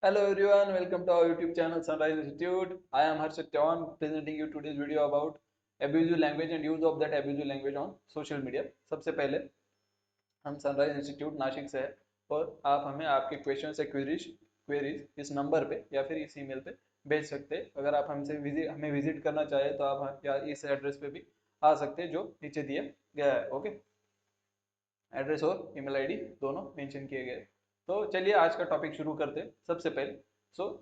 Hello everyone, welcome to our YouTube channel Sunrise Institute. I am Harshit Chauhan presenting you today's video about abusive language and use of that abusive language on social media. सबसे पहले हम sunrise institute Nashik से है और आप हमें आपके question से क्वेरीज इस नंबर पे या फिर इस ईमेल पे भेज सकते हैं। अगर आप हमें विजिट करना चाहें तो आप या इस एड्रेस पे भी आ सकते हैं जो नीचे दिया गया है। ओके, एड्रेस और ईमेल आईडी दोनों मेंशन किए गए। तो चलिए आज का टॉपिक शुरू करते हैं। सबसे पहले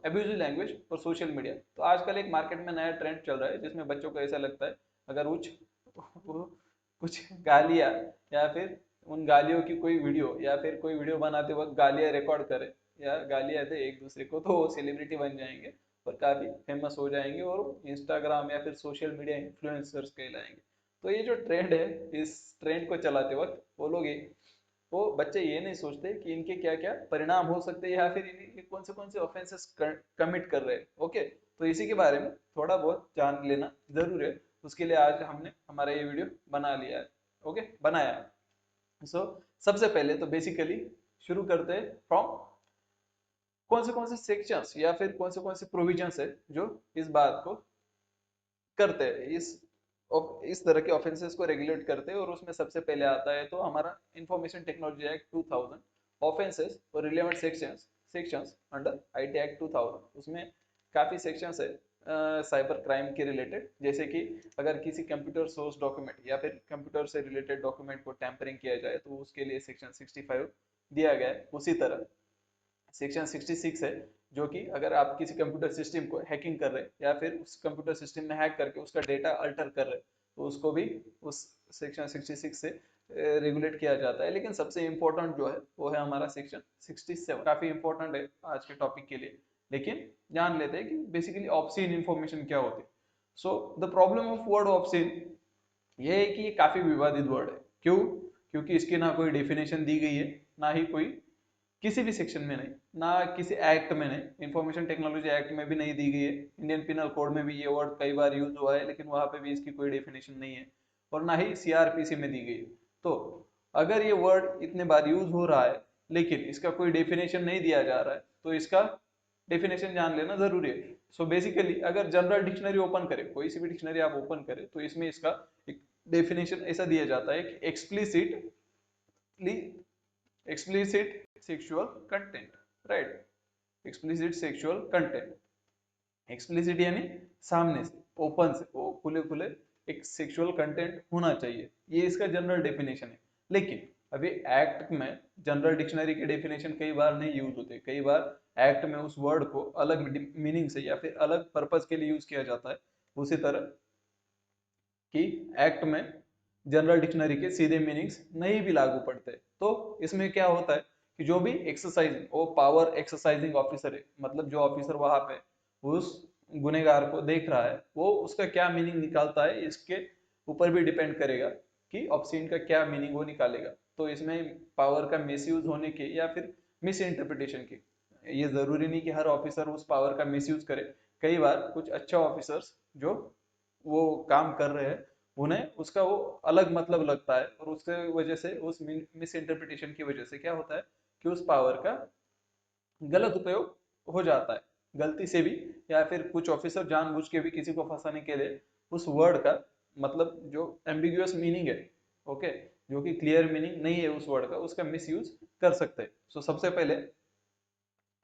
एब्यूजिव लैंग्वेज और सोशल मीडिया। तो आजकल एक मार्केट में नया ट्रेंड चल रहा है जिसमें बच्चों को ऐसा लगता है अगर कुछ गालियाँ या फिर उन गालियों की कोई वीडियो या फिर कोई वीडियो बनाते वक्त गालियाँ रिकॉर्ड करे या गालियाँ दे एक दूसरे को तो वो सेलिब्रिटी बन जाएंगे और काफ़ी फेमस हो जाएंगे और इंस्टाग्राम या फिर सोशल मीडिया इन्फ्लुएंसर्स कहलाएंगे। तो ये जो ट्रेंड है, इस ट्रेंड को चलाते वक्त वो बच्चे ये नहीं सोचते कि इनके क्या क्या परिणाम हो सकते हैं या फिर ये कौन से ऑफेंसेस कमिट कर रहे हैं। ओके, तो इसी के बारे में थोड़ा बहुत जान लेना जरूर है। उसके लिए आज हमने हमारा ये वीडियो बना लिया है। ओके, बनाया है। सबसे पहले तो बेसिकली शुरू करते हैं फ्रॉम कौन से सेक्शंस या फिर कौन से प्रोविजंस है जो इस बात को करते हैं, इस तरह के ऑफेंसेस को रेगुलेट करते हैं। और उसमें सबसे पहले आता है तो हमारा इंफॉर्मेशन टेक्नोलॉजी एक्ट 2000, ऑफेंसेस और relevant sections sections under IT act 2000। उसमें काफी सेक्शंस है साइबर क्राइम के रिलेटेड, जैसे कि अगर किसी कंप्यूटर सोर्स डॉक्यूमेंट या फिर कंप्यूटर से रिलेटेड डॉक्यूमेंट को टैंपरिंग किया जाए तो उसके लिए सेक्शन 65 दिया गया है। उसी तरह सेक्शन 66 है जो कि अगर आप किसी कंप्यूटर सिस्टम को हैकिंग कर रहे हैं या फिर उस कंप्यूटर सिस्टम में हैक करके उसका डेटा अल्टर कर रहे हैं तो उसको भी उस सेक्शन 66 से रेगुलेट किया जाता है। लेकिन सबसे इम्पोर्टेंट जो है वो है हमारा सेक्शन 67। काफी इंपॉर्टेंट है आज के टॉपिक के लिए। लेकिन जान लेते हैं कि बेसिकली ऑब्ससीन इंफॉर्मेशन क्या होती है। द प्रॉब्लम ऑफ वर्ड ऑब्ससीन ये है कि ये काफी विवादित वर्ड है। क्यों? क्योंकि इसकी ना कोई डेफिनेशन दी गई है, ना ही कोई किसी भी सेक्शन में नहीं, ना किसी एक्ट में नहीं, इंफॉर्मेशन टेक्नोलॉजी एक्ट में भी नहीं दी गई है। इंडियन पिनल कोड में भी ये वर्ड कई बार यूज हुआ है लेकिन वहां पे भी इसकी कोई डेफिनेशन नहीं है और ना ही सीआरपीसी में दी गई है। तो अगर ये वर्ड इतने बार यूज हो रहा है लेकिन इसका कोई डेफिनेशन नहीं दिया जा रहा है तो इसका डेफिनेशन जान लेना जरूरी है। बेसिकली अगर जनरल डिक्शनरी ओपन करें, कोई सी भी डिक्शनरी आप ओपन करें तो इसमें इसका एक डेफिनेशन ऐसा दिया जाता है कि explicit sexual content, right? explicit sexual content, explicit यानी सामने से, ओपन से, वो खुले खुले एक सेक्सुअल कंटेंट होना चाहिए, ये इसका जनरल डेफिनेशन है। लेकिन अभी एक्ट में जनरल डिक्शनरी के डेफिनेशन कई बार नहीं यूज होते। कई बार एक्ट में उस वर्ड को अलग मीनिंग से या फिर अलग पर्पस के लिए यूज किया जाता है। उसी तरह कि एक्ट में जनरल डिक्शनरी के सीधे मीनिंग्स नहीं भी लागू पड़ते। तो इसमें क्या होता है कि जो भी एक्सरसाइजिंग, वो पावर एक्सरसाइजिंग ऑफिसर है, मतलब जो ऑफिसर वहां पे उस गुनेगार को देख रहा है वो उसका क्या मीनिंग निकालता है, इसके ऊपर भी डिपेंड करेगा कि ऑब्सीन का क्या मीनिंग वो निकालेगा। तो इसमें पावर का मिसयूज होने के या फिर मिस इंटरप्रिटेशन की, ये जरूरी नहीं कि हर ऑफिसर उस पावर का मिसयूज करे। कई बार कुछ अच्छे ऑफिसर्स जो वो काम कर रहे हैं उन्हें उसका वो अलग मतलब लगता है और उसके वजह से, उस मिस इंटरप्रिटेशन की वजह से क्या होता है कि उस पावर का गलत उपयोग हो जाता है गलती से भी, या फिर कुछ ऑफिसर जानबूझ के भी किसी को फंसाने के लिए उस वर्ड का, मतलब जो एम्बिगुअस मीनिंग है, ओके, जो कि क्लियर मीनिंग नहीं है उस वर्ड का, उसका मिस यूज कर सकते हैं। सबसे पहले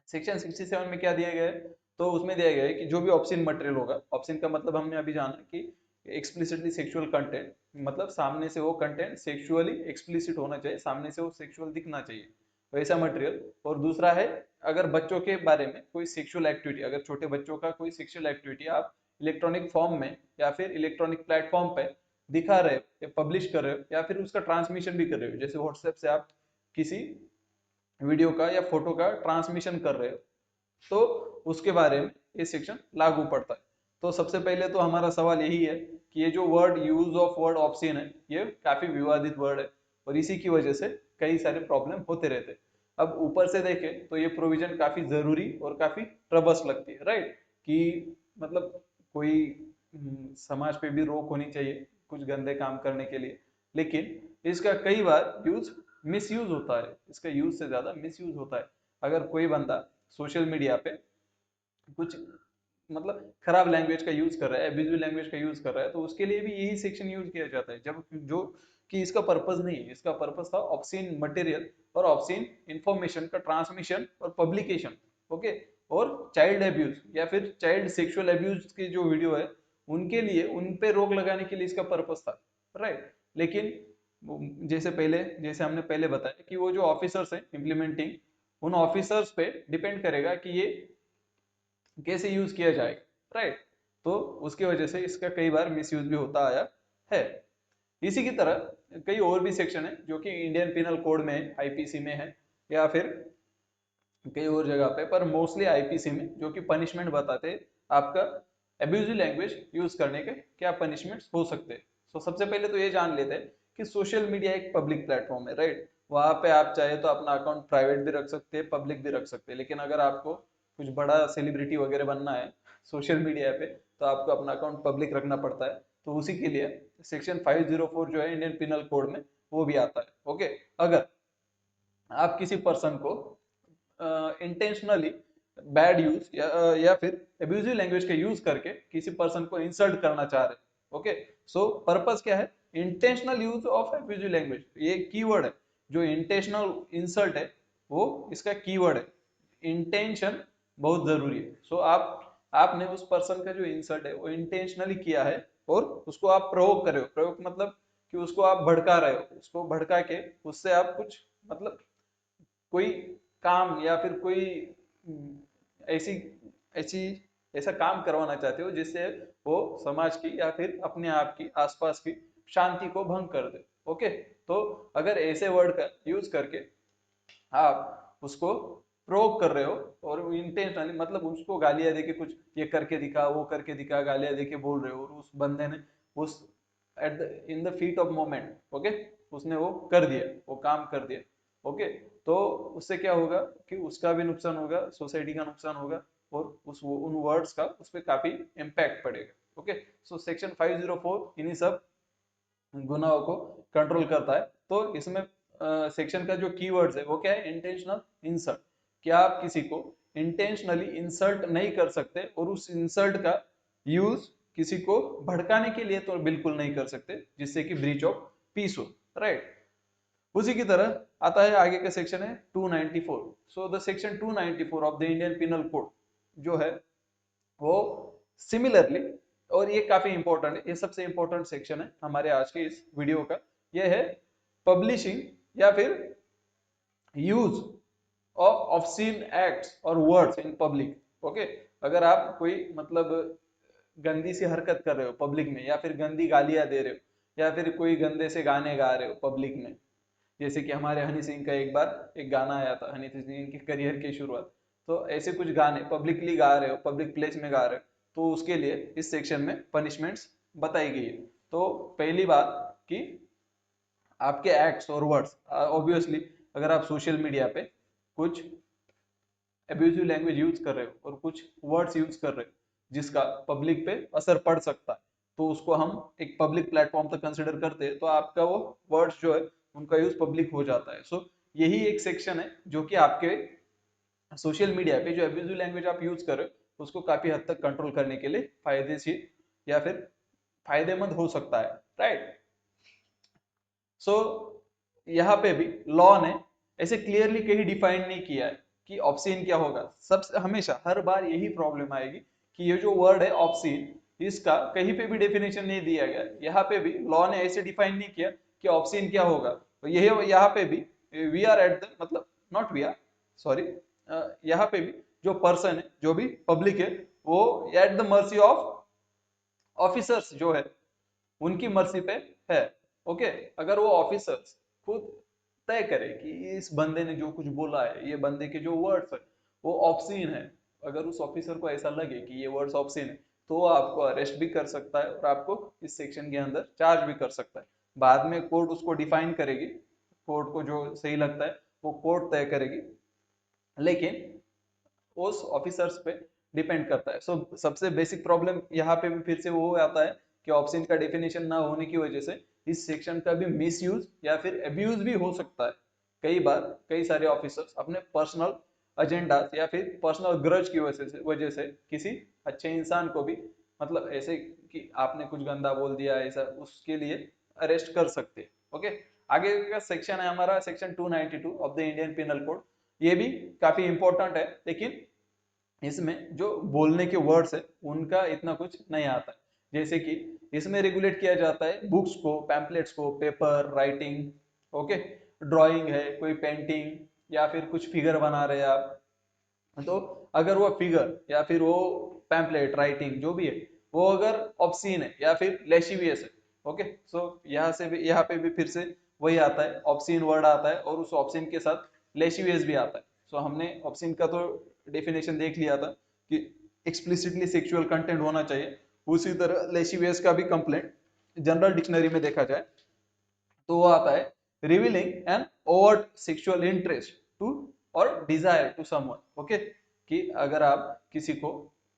सेक्शन 67 में क्या दिया गया है, तो उसमें दिया गया है कि जो भी ऑप्शन मटेरियल होगा, ऑप्शन का मतलब हमने अभी जाना कि एक्सप्लिसिटली सेक्सुअल कंटेंट, मतलब सामने से वो कंटेंट सेक्सुअली एक्सप्लिसिट होना चाहिए, सामने से वो सेक्सुअल दिखना चाहिए, वैसा मटेरियल। और दूसरा है अगर बच्चों के बारे में कोई सेक्सुअल एक्टिविटी, अगर छोटे बच्चों का कोई सेक्सुअल एक्टिविटी आप इलेक्ट्रॉनिक फॉर्म में या फिर इलेक्ट्रॉनिक प्लेटफॉर्म पे दिखा रहे हो या पब्लिश कर रहे हो या फिर उसका ट्रांसमिशन भी कर रहे हो, जैसे व्हाट्सएप से आप किसी वीडियो का या फोटो का ट्रांसमिशन कर रहे हो तो उसके बारे में ये सेक्शन लागू पड़ता है। तो सबसे पहले तो हमारा सवाल यही है कि ये जो word use of word option है ये काफी विवादित वर्ड है और इसी की वजह से कई सारे प्रॉब्लम होते रहते हैं। अब ऊपर से देखें तो ये प्रोविजन काफी जरूरी और काफी ट्रबस लगती है, राइट? कि मतलब कोई समाज पे भी रोक होनी चाहिए कुछ गंदे काम करने के लिए, लेकिन इसका कई बार यूज मिसयूज होता है, इसका यूज से ज्यादा मिसयूज होता है। अगर कोई बंदा सोशल मीडिया पे कुछ मतलब खराब लैंग्वेज का यूज कर रहा है, एब्यूजिव लैंग्वेज का यूज कर रहा है, तो उसके लिए भी यही सेक्शन यूज किया जाता है, जब जो कि इसका पर्पस नहीं है। इसका पर्पस था ऑब्सीन मटेरियल और ऑब्सीन इंफॉर्मेशन का ट्रांसमिशन और पब्लिकेशन, ओके। और चाइल्ड अब्यूज या फिर चाइल्ड सेक्सुअल अब्यूज की जो वीडियो है उनके लिए, उन पे रोक लगाने के लिए इसका पर्पस था, राइट। लेकिन जैसे हमने पहले बताया कि वो जो ऑफिसर्स हैं इम्प्लीमेंटिंग, उन ऑफिसर्स पे डिपेंड करेगा कि ये कैसे यूज किया जाएगा, राइट। तो उसकी वजह से इसका कई बार मिसयूज भी होता आया है। इसी की तरह कई और भी सेक्शन है जो कि इंडियन पिनल कोड में है, आईपीसी में है, या फिर कई और जगह पे, पर मोस्टली आईपीसी में, जो कि पनिशमेंट बताते हैं आपका एब्यूजिव लैंग्वेज यूज करने के क्या पनिशमेंट्स हो सकते हैं। तो सबसे पहले तो ये जान लेते हैं कि सोशल मीडिया एक पब्लिक प्लेटफॉर्म है, राइट। वहां पे आप चाहे तो अपना अकाउंट प्राइवेट भी रख सकते हैं, पब्लिक भी रख सकते हैं, लेकिन अगर आपको कुछ बड़ा सेलिब्रिटी वगैरह बनना है सोशल मीडिया पे, तो आपको अपना अकाउंट पब्लिक रखना पड़ता है। तो उसी के लिए सेक्शन 504 जो है इंडियन पिनल कोड में, वो भी आता है, ओके। अगर आप किसी पर्सन को इंटेंशनली बैड यूज या फिर एब्यूजिव लैंग्वेज का यूज करके किसी पर्सन को इंसल्ट करना चाह रहे, ओके। सो पर्पस क्या है, intentional use of abusive language, ये कीवर्ड है। जो इंटेंशनल इंसल्ट है वो इसका कीवर्ड है। इंटेंशन बहुत जरूरी है। सो आपने उस पर्सन का जो इंसल्ट है वो इंटेंशनली किया है और उसको आप प्रोवोक कर रहे हो। प्रोवोक मतलब कि उसको आप भड़का रहे हो, उसको भड़का के उससे आप कुछ मतलब कोई काम या फिर कोई ऐसी ऐसी ऐसा काम करवाना चाहते हो जिससे वो समाज की या फिर अपने आप की आसपास की शांति को भंग कर दे, ओके। तो अगर ऐसे वर्ड का यूज करके आप उसको प्रोवोक कर रहे हो और इंटेंशनली मतलब उसको गालियां देके कुछ ये करके दिखा, वो करके दिखा, गालियां देके बोल रहे हो, और उस बंदे ने उस at the in the feet of moment, okay, उसने वो कर दिया, वो काम कर दिया, ओके। तो उससे क्या होगा कि उसका भी नुकसान होगा, सोसाइटी का नुकसान होगा, और उन वर्ड्स का उस पर काफी इम्पैक्ट पड़ेगा, ओके। सो सेक्शन 504 इन्हीं सब गुनाहों को कंट्रोल करता है। तो इसमें सेक्शन का जो कीवर्ड्स है वो क्या है, इंटेंशनल इंसल्ट। क्या आप किसी को इंटेंशनली इंसल्ट नहीं कर सकते, और उस इंसल्ट का यूज किसी को भड़काने के लिए तो बिल्कुल नहीं कर सकते, जिससे कि ब्रीच ऑफ पीस हो, राइट। उसी की तरह आता है आगे का सेक्शन है 294। So the section 294 of the Indian penal code जो है वो सिमिलरली, और ये काफी इंपॉर्टेंट है, ये सबसे इंपॉर्टेंट सेक्शन है हमारे आज के इस वीडियो का, ये है पब्लिशिंग या फिर यूज ऑफ ऑब्सीन एक्ट्स और वर्ड्स इन पब्लिक, ओके। अगर आप कोई मतलब गंदी सी हरकत कर रहे हो पब्लिक में, या फिर गंदी गालियां दे रहे हो, या फिर कोई गंदे से गाने गा रहे हो पब्लिक में, जैसे कि हमारे हनी सिंह का एक बार एक गाना आया था, हनी सिंह के करियर की शुरुआत, तो ऐसे कुछ गाने पब्लिकली गा रहे हो, पब्लिक प्लेस में गा रहे हो, तो उसके लिए इस सेक्शन में पनिशमेंट्स बताई गई है। तो पहली बात कि आपके एक्ट्स और वर्ड्स, ऑब्वियसली अगर आप सोशल मीडिया पे कुछ एब्यूजिव लैंग्वेज यूज कर रहे हो और कुछ वर्ड्स यूज कर रहे हो जिसका पब्लिक पे असर पड़ सकता है, तो उसको हम एक पब्लिक प्लेटफॉर्म तक कंसिडर करते हैं, तो आपका वो वर्ड्स जो है उनका यूज पब्लिक हो जाता है। सो यही एक सेक्शन है जो कि आपके सोशल मीडिया पे जो एब्यूजिव लैंग्वेज आप यूज कर रहे हो उसको काफी हद तक कंट्रोल करने के लिए फायदेशीर या फिर फायदेमंद हो सकता है, राइट। सो यहाँ पे भी लॉ ने ऐसे क्लियरली कहीं डिफाइन नहीं किया है कि ऑब्सीन क्या होगा। सबसे हमेशा हर बार यही प्रॉब्लम आएगी कि ये जो वर्ड है ऑब्सीन, इसका कहीं पे भी डेफिनेशन नहीं दिया गया। यहाँ पे भी लॉ ने ऐसे डिफाइन नहीं किया कि ऑब्सीन क्या होगा। तो यही यहाँ पे भी वी आर एट द मतलब नॉट वी आर सॉरी, यहाँ पे भी जो पर्सन है, जो भी पब्लिक है, वो at the mercy of officers जो है उनकी मर्जी पे है, ओके। अगर वो ऑफिसर्स खुद तय करे कि इस बंदे ने जो कुछ बोला है, ये बंदे के जो वर्ड्स है वो ऑब्सीन है, अगर उस ऑफिसर को ऐसा लगे कि ये वर्ड्स ऑब्सीन है, तो वो आपको अरेस्ट भी कर सकता है और आपको इस सेक्शन के अंदर चार्ज भी कर सकता है। बाद में कोर्ट उसको डिफाइन करेगी, कोर्ट को जो सही लगता है वो कोर्ट तय करेगी, लेकिन उस ऑफिसर्स पे डिपेंड करता है। सो सबसे बेसिक प्रॉब्लम यहाँ पे भी फिर से वो आता है कि ऑप्शन का डेफिनेशन ना होने की वजह से इस सेक्शन का भी मिसयूज या फिर अब्यूज भी हो सकता है। कई बार कई सारे ऑफिसर्स अपने पर्सनल एजेंडा या फिर पर्सनल ग्रज की वजह से किसी अच्छे इंसान को भी मतलब ऐसे कि आपने कुछ गंदा बोल दिया ऐसा, उसके लिए अरेस्ट कर सकते हैं। ओके, आगे का सेक्शन है हमारा section 292 of the Indian penal code. ये भी काफी इंपॉर्टेंट है, लेकिन इसमें जो बोलने के वर्ड्स है उनका इतना कुछ नहीं आता है। जैसे कि इसमें रेगुलेट किया जाता है बुक्स को, पैम्पलेट्स को, पेपर राइटिंग, ओके, ड्राइंग है, कोई पेंटिंग या फिर कुछ फिगर बना रहे हैं आप, तो अगर वो फिगर या फिर वो पैम्पलेट राइटिंग जो भी है वो अगर ऑब्सीन है या फिर लेशिवियस है, ओके, सो यहाँ से भी, यहाँ पे भी फिर से वही आता है, ऑब्सीन वर्ड आता है और उस ऑब्सीन के साथ लेशिवियस भी आता है। सो हमने ऑब्सीन का तो डेफिनेशन देख लिया था कि एक्सप्लिसिटली सेक्सुअल कंटेंट होना चाहिए, उसी तरह लेशिवियस का भी कंप्लेंट जनरल डिक्शनरी में देखा जाए तो वो आता है revealing an overt sexual interest to और डिजायर टू समवन, ओके, कि अगर आप किसी को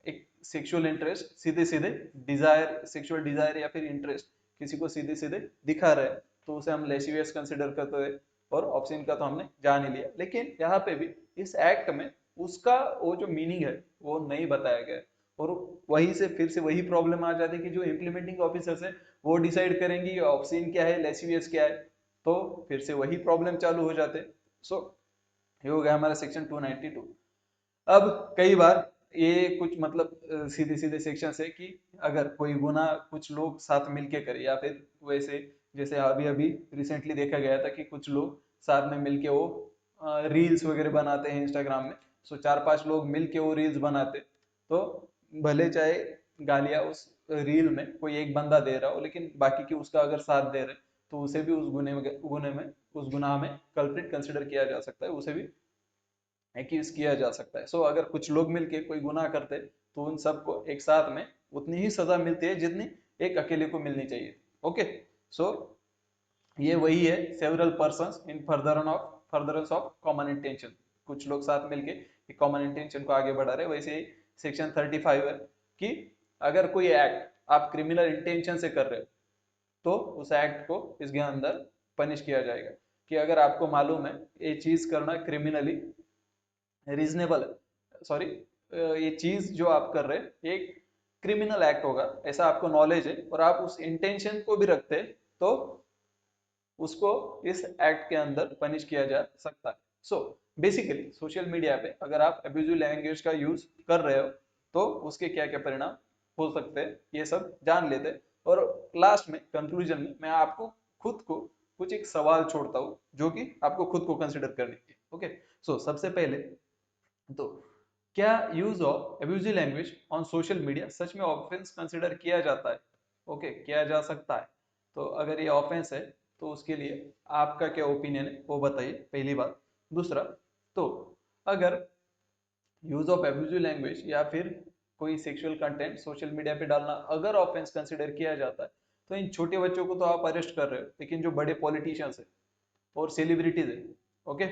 एक सेक्सुअल इंटरेस्ट सीधे सीधे डिजायर, सेक्सुअल डिजायर या फिर इंटरेस्ट किसी को सीधे सीधे दिखा रहे हैं तो उसे हम लेसिवियस कंसिडर करते हैं, और ऑप्शन का तो हमने जान ही लिया। लेकिन यहाँ पे भी इस एक्ट में उसका वो जो मीनिंग है वो नहीं बताया गया है, और वहीं से फिर से वही प्रॉब्लम आ जाती है कि जो इम्प्लीमेंटिंग ऑफिसर्स है वो डिसाइड करेंगे ऑप्शन क्या है, लेसिवियस क्या है, तो फिर से वही प्रॉब्लम चालू हो जाते। सो ये हो गया हमारा सेक्शन 292। अब कई बार ये कुछ मतलब सीधे सीधे सेक्शन है कि अगर कोई गुना कुछ लोग साथ मिलके करे या फिर वैसे जैसे अभी अभी रिसेंटली देखा गया था कि कुछ लोग साथ में मिलके वो रील्स वगैरह बनाते हैं इंस्टाग्राम में। सो 4-5 लोग मिलके वो रील्स बनाते, तो भले चाहे गालियां उस रील में कोई एक बंदा दे रहा हो लेकिन बाकी की उसका अगर साथ दे रहे तो उसे भी उस गुने में उस गुनाह में कल्प्रिट कंसिडर किया जा सकता है, उसे भी एक्यूज किया जा सकता है। सो अगर कुछ लोग मिलके कोई गुनाह करते तो उन सबको एक साथ में उतनी ही सजा मिलती है जितनी एक अकेले को मिलनी चाहिए। ओके, सो ये वही है several persons in furtherance of common intention, कुछ लोग साथ मिलके कॉमन इंटेंशन को आगे बढ़ा रहे। वैसे ही सेक्शन 35 है कि अगर कोई एक्ट आप क्रिमिनल इंटेंशन से कर रहे हो तो उस एक्ट को इसके अंदर पनिश किया जाएगा। कि अगर आपको मालूम है ये चीज करना क्रिमिनली रीजनेबल है, सॉरी, ये चीज जो आप कर रहे हैं एक क्रिमिनल एक्ट होगा ऐसा आपको नॉलेज है और आप उस इंटेंशन को भी रखते हैं, तो उसको इस एक्ट के अंदर पनिश किया जा सकता है। सो बेसिकली सोशल मीडिया पे अगर आप अब्यूजिव लैंग्वेज का यूज कर रहे हो तो उसके क्या क्या परिणाम हो सकते हैं ये सब जान लेते हैं। और लास्ट में कंक्लूजन में मैं आपको खुद को कुछ एक सवाल छोड़ता हूँ जो कि आपको खुद को कंसिडर करने की। ओके, सो सबसे पहले तो क्या use of abusive language on social media सच में ऑफेंस कंसिडर किया जाता है? ओके, किया जा सकता है। तो अगर ये ऑफेंस है तो उसके लिए आपका क्या ओपिनियन है वो बताइए, पहली बात। दूसरा, तो अगर यूज ऑफ एब्यूजिव लैंग्वेज या फिर कोई सेक्सुअल कंटेंट सोशल मीडिया पे डालना अगर ऑफेंस कंसिडर किया जाता है तो इन छोटे बच्चों को तो आप अरेस्ट कर रहे हो, लेकिन जो बड़े पॉलिटिशियंस है और सेलिब्रिटीज है, ओके,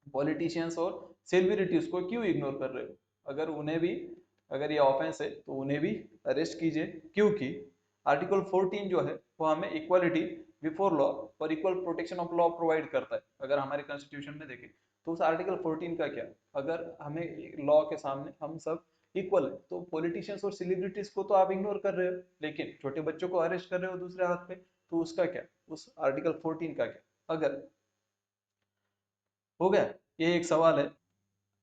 पॉलिटिशियंस और सेलिब्रिटीज को क्यों इग्नोर कर रहे हो? अगर उन्हें भी, अगर ये ऑफेंस है तो उन्हें भी अरेस्ट कीजिए, क्योंकि आर्टिकल 14 जो है वो हमें इक्वालिटी बिफोर लॉ और equal protection of law provide करता है। अगर हमारे कॉन्स्टिट्यूशन में देखें तो उस आर्टिकल 14 का क्या, अगर हमें लॉ के सामने हम सब इक्वल है तो पॉलिटिशियंस और सेलिब्रिटीज को तो आप इग्नोर कर रहे हो, लेकिन छोटे बच्चों को अरेस्ट कर रहे हो दूसरे हाथ पे, तो उसका क्या, उस आर्टिकल 14 का क्या? अगर हो गया, ये एक सवाल है।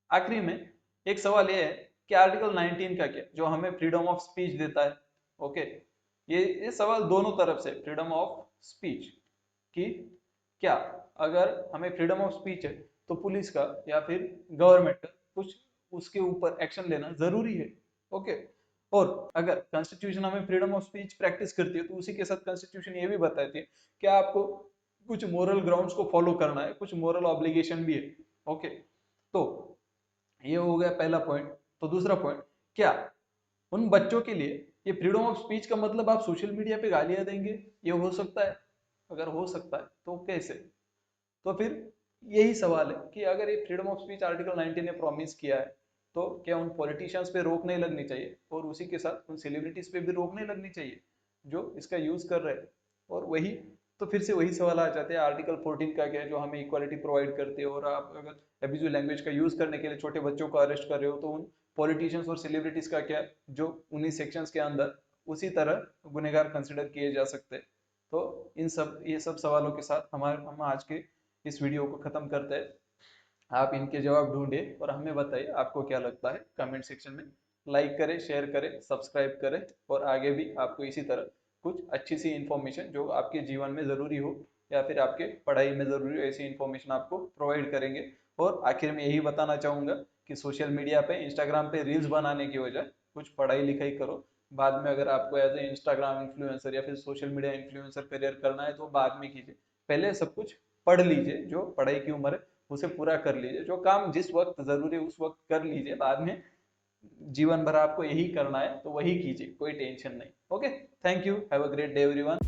आखिरी में एक सवाल ये है कि आर्टिकल 19 का क्या, जो हमें फ्रीडम ऑफ स्पीच देता है। ओके, ये सवाल दोनों तरफ से, फ्रीडम ऑफ स्पीच कि क्या अगर हमें फ्रीडम ऑफ स्पीच है तो पुलिस का या फिर गवर्नमेंट का कुछ उसके ऊपर एक्शन लेना जरूरी है। ओके, और अगर कॉन्स्टिट्यूशन हमें फ्रीडम ऑफ स्पीच प्रैक्टिस करती है तो उसी के साथ कॉन्स्टिट्यूशन ये भी बताती है कि आपको कुछ मोरल ग्राउंड्स को फॉलो करना है, कुछ मोरल ऑब्लिगेशन भी है। ओके, तो ये हो गया पहला पॉइंट। तो दूसरा पॉइंट, क्या उन बच्चों के लिए ये फ्रीडम ऑफ स्पीच का मतलब आप सोशल मीडिया पे गालियां देंगे, ये हो सकता है? अगर हो सकता है तो कैसे? तो फिर यही सवाल है कि अगर ये फ्रीडम ऑफ स्पीच आर्टिकल 19 ने प्रॉमिस किया है तो क्या उन पॉलिटिशियंस पे रोक नहीं लगनी चाहिए और उसी के साथ उन सेलिब्रिटीज पे भी रोक नहीं लगनी चाहिए जो इसका यूज कर रहे हैं? और वही तो फिर से वही सवाल आ जाते हैं, आर्टिकल 14 का क्या है जो हमें इक्वालिटी प्रोवाइड करती है, और आप अगर एब्यूजिव लैंग्वेज का यूज करने के लिए छोटे बच्चों को अरेस्ट कर रहे हो तो उन पॉलिटिशियंस और सेलिब्रिटीज का क्या, जो उन्हीं सेक्शंस के अंदर उसी तरह गुनहगार कंसिडर किए जा सकते हैं। तो ये सब सवालों के साथ हम आज के इस वीडियो को खत्म करते हैं। आप इनके जवाब ढूंढे और हमें बताइए आपको क्या लगता है कमेंट सेक्शन में। लाइक करें, शेयर करें, सब्सक्राइब करें, और आगे भी आपको इसी तरह कुछ अच्छी सी इन्फॉर्मेशन जो आपके जीवन में ज़रूरी हो या फिर आपके पढ़ाई में ज़रूरी हो, ऐसी इन्फॉर्मेशन आपको प्रोवाइड करेंगे। और आखिर में यही बताना चाहूँगा कि सोशल मीडिया पे, इंस्टाग्राम पे रील्स बनाने की वजह कुछ पढ़ाई लिखाई करो। बाद में अगर आपको एज ए इंस्टाग्राम इन्फ्लुएंसर या फिर सोशल मीडिया इन्फ्लुएंसर करियर करना है तो बाद में कीजिए, पहले सब कुछ पढ़ लीजिए। जो पढ़ाई की उम्र है उसे पूरा कर लीजिए, जो काम जिस वक्त जरूरी है उस वक्त कर लीजिए, बाद में जीवन भर आपको यही करना है तो वही कीजिए, कोई टेंशन नहीं। Okay, thank you, have a great day everyone.